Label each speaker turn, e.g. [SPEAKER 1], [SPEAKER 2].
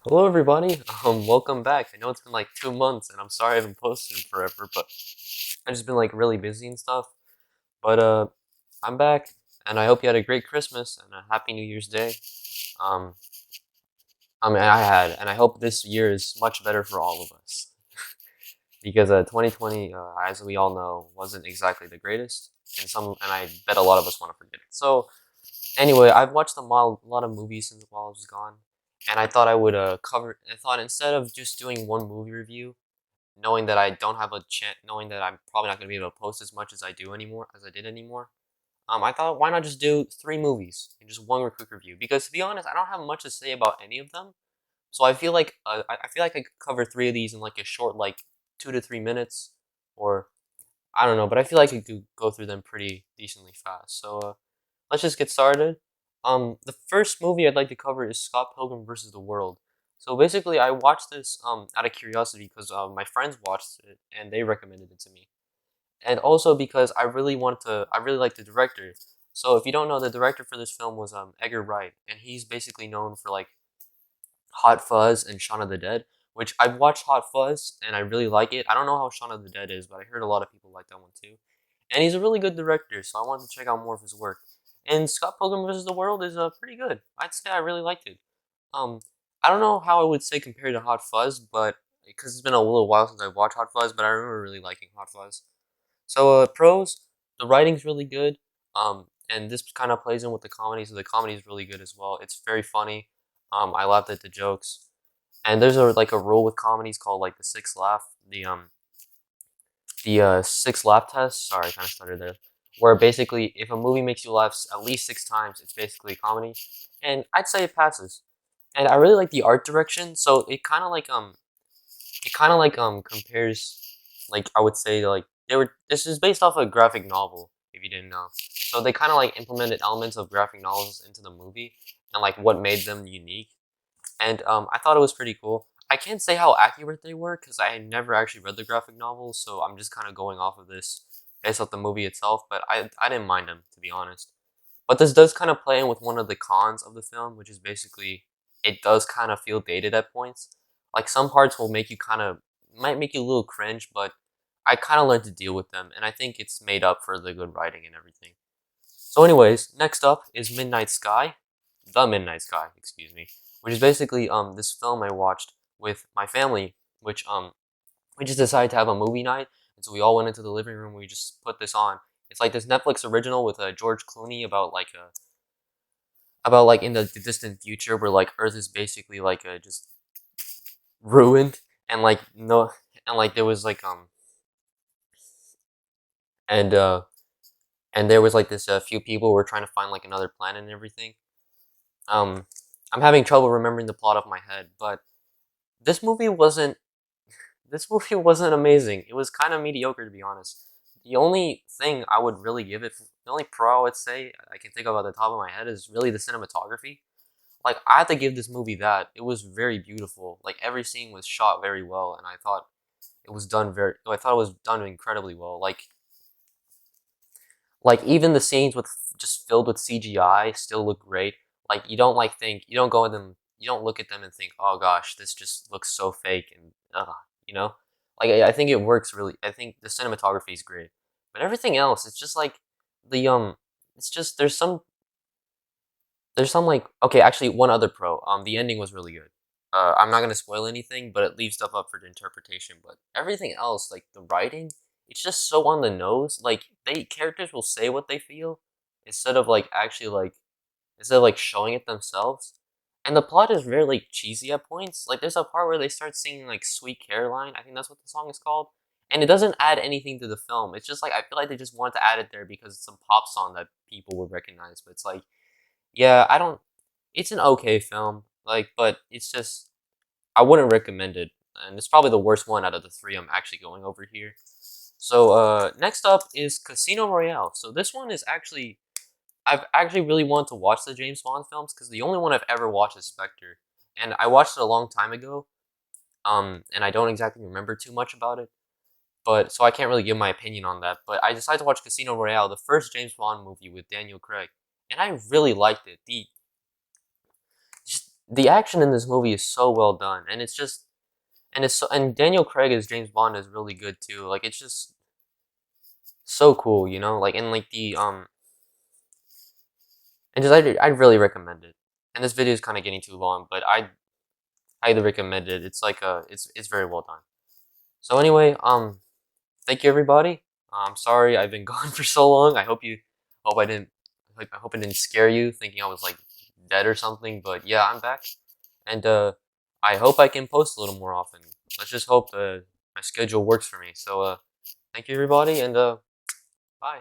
[SPEAKER 1] Hello everybody. Welcome back. I know it's been like 2 months and I'm sorry I haven't posted in forever, but I've just been like really busy and stuff. But I'm back and I hope you had a great Christmas and a happy New Year's Day. Um I had, and I hope this year is much better for all of us. Because 2020, as we all know, wasn't exactly the greatest, and I bet a lot of us want to forget it. So anyway, I've watched a lot of movies since while I was gone, and I thought I would cover. I thought instead of just doing one movie review, knowing that I don't have a chance, knowing that I'm probably not going to be able to post as much as I did anymore. I thought why not just do three movies and just one quick review? Because to be honest, I don't have much to say about any of them. So I feel like I could cover three of these in like a short 2 to 3 minutes, or I don't know, but I feel like I could go through them pretty decently fast. So let's just get started. The first movie I'd like to cover is Scott Pilgrim versus the World. So basically, I watched this out of curiosity because my friends watched it and they recommended it to me, and also because I really like the director. So if you don't know, the director for this film was Edgar Wright, and he's basically known for like Hot Fuzz and Shaun of the Dead, which I've watched Hot Fuzz and I really like it. I don't know how Shaun of the Dead is, but I heard a lot of people like that one too. And he's a really good director, so I wanted to check out more of his work. And Scott Pilgrim vs. the World is pretty good. I'd say I really liked it. Um, I don't know how I would say compared to Hot Fuzz, but because it's been a little while since I watched Hot Fuzz, but I remember really liking Hot Fuzz. So pros, the writing's really good. And this kind of plays in with the comedy, so the comedy is really good as well. It's very funny. I laughed at the jokes. And there's a rule with comedies called like the six laugh, six laugh test. Sorry, I kind of stuttered there. Where basically, if a movie makes you laugh at least 6 times, it's basically a comedy, and I'd say it passes. And I really like the art direction, so it kind of compares, like I would say like they were. This is based off a graphic novel, if you didn't know. So they kind of like implemented elements of graphic novels into the movie, and like what made them unique. And I thought it was pretty cool. I can't say how accurate they were because I never actually read the graphic novels, so I'm just kind of going off of this based off the movie itself. But I didn't mind them, to be honest. But this does kind of play in with one of the cons of the film, which is basically it does kind of feel dated at points. Like some parts will make you kind of might make you a little cringe, but I kind of learned to deal with them, and I think it's made up for the good writing and everything. So, anyways, next up is The Midnight Sky, excuse me, which is basically this film I watched with my family, which we just decided to have a movie night, and so we all went into the living room. We just put this on. It's like this Netflix original with George Clooney about like in the distant future where like Earth is basically like just ruined, and like no, and like there was like and uh and there was like this few people who were trying to find like another planet and everything. Um, I'm having trouble remembering the plot off my head, but this movie wasn't this movie wasn't amazing. It was kind of mediocre, to be honest. The only thing I would really give it, the only pro I would say I can think of at the top of my head is really the cinematography. Like I have to give this movie that it was very beautiful. Like every scene was shot very well, and I thought it was done incredibly well. Like even the scenes with just filled with CGI still look great. Like you don't go in them, you don't look at them and think, oh gosh, this just looks so fake and you know. Like I think it works really. I think the cinematography is great, but everything else, it's just like the it's just there's some like okay, actually one other pro. The ending was really good. I'm not gonna spoil anything, but it leaves stuff up for the interpretation. But everything else, like the writing, it's just so on the nose. Like they characters will say what they feel instead of like actually like instead of like showing it themselves. And the plot is very like cheesy at points. Like there's a part where they start singing like "Sweet Caroline." I think that's what the song is called. And it doesn't add anything to the film. It's just like I feel like they just wanted to add it there because it's some pop song that people would recognize. But it's like yeah, I don't. It's an okay film, like, but it's just I wouldn't recommend it, and it's probably the worst one out of the three I'm actually going over here. So, next up is Casino Royale. So this one is actually I've actually really wanted to watch the James Bond films because the only one I've ever watched is Spectre, and I watched it a long time ago. And I don't exactly remember too much about it, but so I can't really give my opinion on that. But I decided to watch Casino Royale, the first James Bond movie with Daniel Craig, and I really liked it. The the action in this movie is so well done, and and Daniel Craig as James Bond is really good too. Like it's just so cool, you know. Like and like the and just I'd really recommend it. And this video is kind of getting too long, but I highly recommend it. It's like it's very well done. So anyway, thank you everybody. I'm sorry I've been gone for so long. Hope I didn't I hope I didn't scare you thinking I was like dead or something. But yeah, I'm back, and I hope I can post a little more often. Let's just hope my schedule works for me. So thank you everybody, and bye.